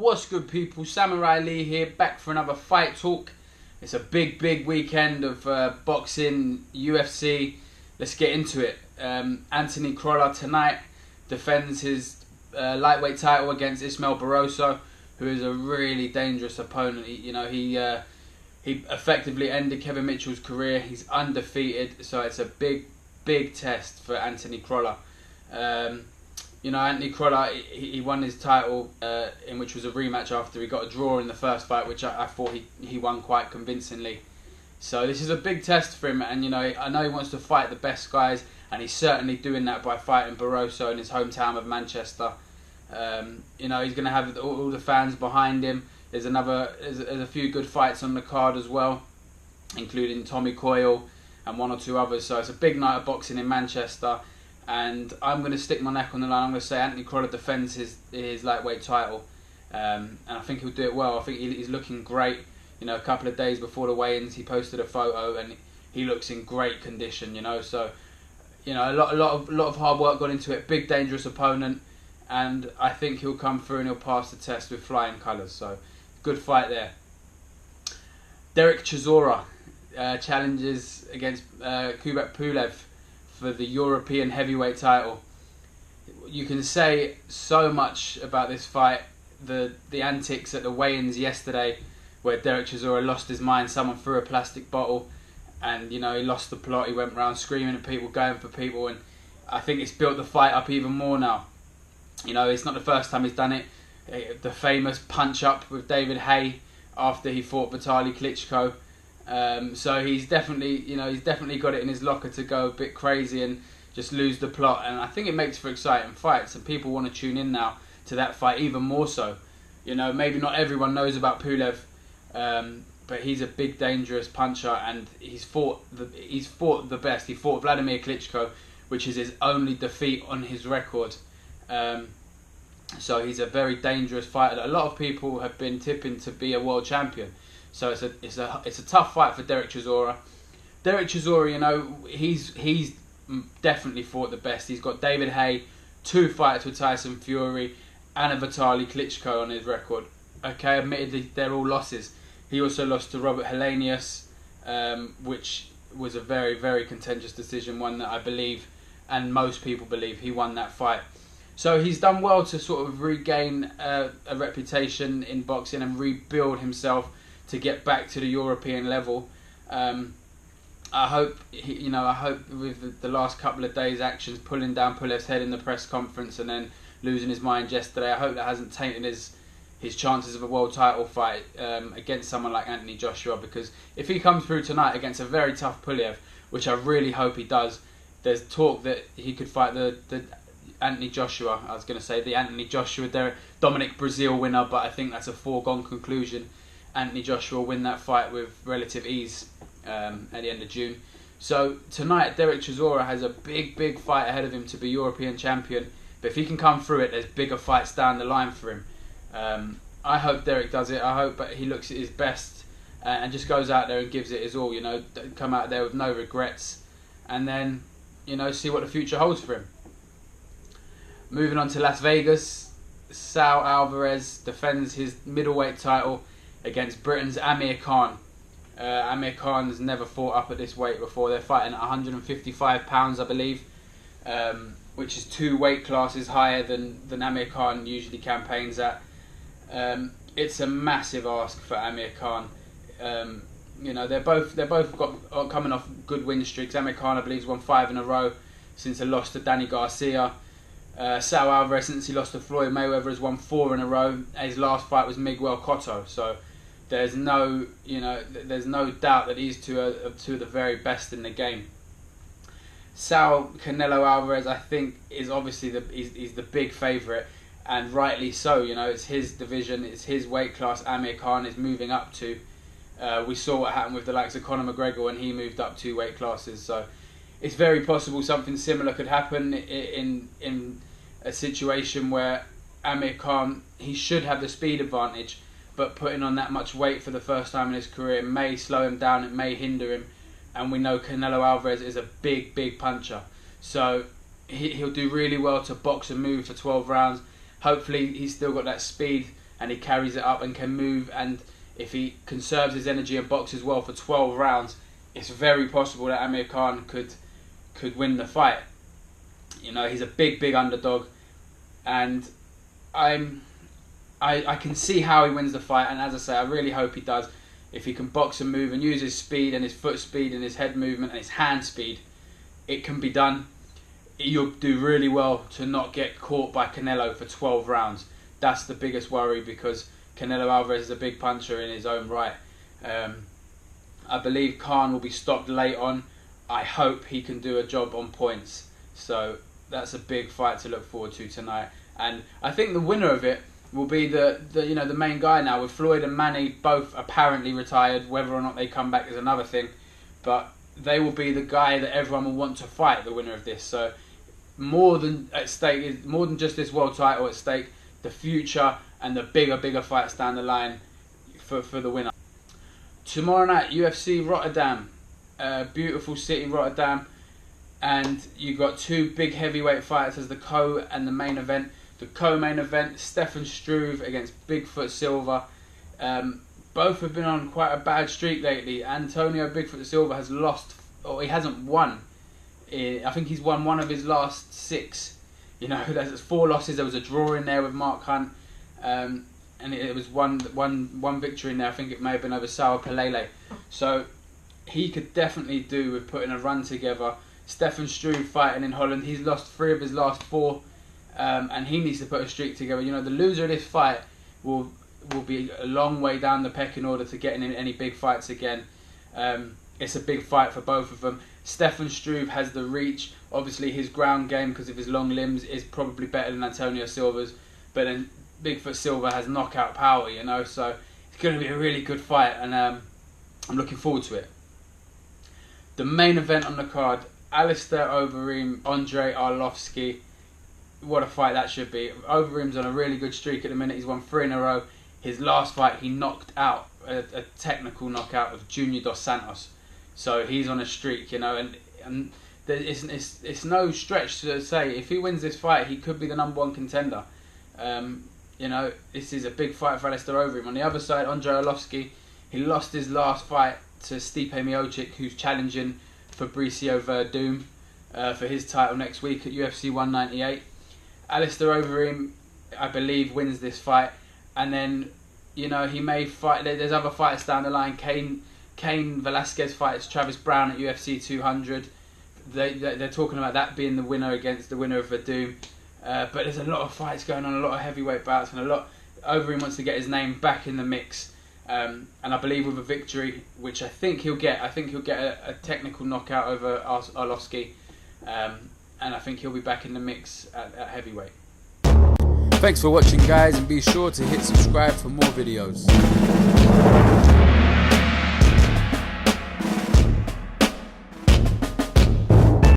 What's good, people? Samurai Lee here, back for another fight talk. It's a big weekend of boxing, UFC. Let's get into it. Anthony Crolla tonight defends his lightweight title against Ismael Barroso, who is a really dangerous opponent. He effectively ended Kevin Mitchell's career. He's undefeated, so it's a big test for Anthony Crolla. Anthony Crolla, he won his title in which was a rematch after he got a draw in the first fight, which I thought he won quite convincingly. So this is a big test for him, and I know he wants to fight the best guys, and he's certainly doing that by fighting Barroso in his hometown of Manchester. He's going to have all the fans behind him. There's a few good fights on the card as well, including Tommy Coyle and one or two others. So it's a big night of boxing in Manchester. And I'm going to stick my neck on the line. I'm going to say Anthony Crolla defends his lightweight title. And I think he'll do it well. I think he's looking great. A couple of days before the weigh-ins, he posted a photo and he looks in great condition. So a lot of hard work got into it. Big dangerous opponent, and I think he'll come through and he'll pass the test with flying colours. So good fight there. Dereck Chisora challenges against Pulev for the European heavyweight title. You can say so much about this fight. The antics at the weigh-ins yesterday, where Dereck Chisora lost his mind. Someone threw a plastic bottle, and he lost the plot. He went around screaming at people, going for people, and I think it's built the fight up even more now. It's not the first time he's done it. The famous punch up with David Haye after he fought Vitaly Klitschko. So he's definitely got it in his locker to go a bit crazy and just lose the plot, and I think it makes for exciting fights, and people want to tune in now to that fight even more so. Maybe not everyone knows about Pulev, but he's a big dangerous puncher, and he's fought the best. He fought Vladimir Klitschko, which is his only defeat on his record. So he's a very dangerous fighter that a lot of people have been tipping to be a world champion. So it's a tough fight for Dereck Chisora. Dereck Chisora, he's definitely fought the best. He's got David Haye, 2 fights with Tyson Fury, and a Vitaly Klitschko on his record. Okay, admittedly they're all losses. He also lost to Robert Helenius, which was a very contentious decision, one that I believe, and most people believe, he won that fight. So he's done well to sort of regain a reputation in boxing and rebuild himself to get back to the European level. I hope with the last couple of days' actions, pulling down Pulev's head in the press conference and then losing his mind yesterday, I hope that hasn't tainted his chances of a world title fight against someone like Anthony Joshua. Because if he comes through tonight against a very tough Pulev, which I really hope he does, there's talk that he could fight the Anthony Joshua. I was going to say the Anthony Joshua Dominic Brazil winner, but I think that's a foregone conclusion. Anthony Joshua will win that fight with relative ease at the end of June. So tonight, Dereck Chisora has a big fight ahead of him to be European champion. But if he can come through it, there's bigger fights down the line for him. I hope Dereck does it. I hope he looks at his best and just goes out there and gives it his all. Come out there with no regrets, and then see what the future holds for him. Moving on to Las Vegas, Canelo Alvarez defends his middleweight title against Britain's Amir Khan. Amir Khan's never fought up at this weight before. They're fighting at 155 pounds, I believe, which is 2 weight classes higher than Amir Khan usually campaigns at. It's a massive ask for Amir Khan. They're both coming off good win streaks. Amir Khan, I believe, has won 5 in a row since a loss to Danny Garcia. Canelo Alvarez, since he lost to Floyd Mayweather, has won 4 in a row. His last fight was Miguel Cotto. So there's no doubt that these two are 2 of the very best in the game. Canelo Alvarez, I think, is obviously he's the big favourite, and rightly so. It's his division, it's his weight class. Amir Khan is moving up to. We saw what happened with the likes of Conor McGregor when he moved up 2 weight classes. So it's very possible something similar could happen in a situation where Amir Khan, he should have the speed advantage, but putting on that much weight for the first time in his career may slow him down, it may hinder him, and we know Canelo Alvarez is a big puncher, so he'll do really well to box and move for 12 rounds. Hopefully he's still got that speed and he carries it up and can move, and if he conserves his energy and boxes well for 12 rounds, it's very possible that Amir Khan could win the fight. You know, he's a big underdog, and I can see how he wins the fight, and as I say, I really hope he does. If he can box and move and use his speed and his foot speed and his head movement and his hand speed, it can be done. You'll do really well to not get caught by Canelo for 12 rounds. That's the biggest worry, because Canelo Alvarez is a big puncher in his own right. I believe Khan will be stopped late on. I hope he can do a job on points. So that's a big fight to look forward to tonight. And I think the winner of it will be the main guy now, with Floyd and Manny both apparently retired. Whether or not they come back is another thing, but they will be the guy that everyone will want to fight, the winner of this. So more than at stake is more than just this world title at stake. The future and the bigger fights down the line for the winner. Tomorrow night, UFC Rotterdam, beautiful city Rotterdam, and you got two big heavyweight fights as the co and the main event. The co-main event, Stefan Struve against Bigfoot Silva. Both have been on quite a bad streak lately. Antonio Bigfoot Silva has lost, or he hasn't won. I think he's won one of his last 6. You know, there's 4 losses. There was a draw in there with Mark Hunt, and it was one victory in there. I think it may have been over Sao Pelele. So he could definitely do with putting a run together. Stefan Struve fighting in Holland. He's lost 3 of his last 4. And he needs to put a streak together. You know, the loser of this fight will be a long way down the pecking order to getting in any big fights again. It's a big fight for both of them. Stefan Struve has the reach. Obviously, his ground game, because of his long limbs, is probably better than Antonio Silva's. But then Bigfoot Silva has knockout power, you know. So it's going to be a really good fight, and I'm looking forward to it. The main event on the card, Alistair Overeem, Andrei Arlovski. What a fight that should be. Overeem's on a really good streak at the minute. He's won 3 in a row. His last fight, he knocked out a technical knockout of Junior Dos Santos. So he's on a streak, you know, and it's no stretch to say if he wins this fight, he could be the #1 contender. You know, this is a big fight for Alistair Overeem. On the other side, Andrei Arlovski, he lost his last fight to Stipe Miocic, who's challenging Fabricio Verdum for his title next week at UFC 198. Alistair Overeem, I believe, wins this fight, and then, you know, he may fight. There's other fighters down the line. Cain Velasquez fights Travis Brown at UFC 200. They're talking about that being the winner against the winner of Verdum. But there's a lot of fights going on, a lot of heavyweight bouts, and Overeem wants to get his name back in the mix. And I believe with a victory, which I think he'll get. I think he'll get a technical knockout over Arlovski. And I think he'll be back in the mix at heavyweight. Thanks for watching, guys, and be sure to hit subscribe for more videos.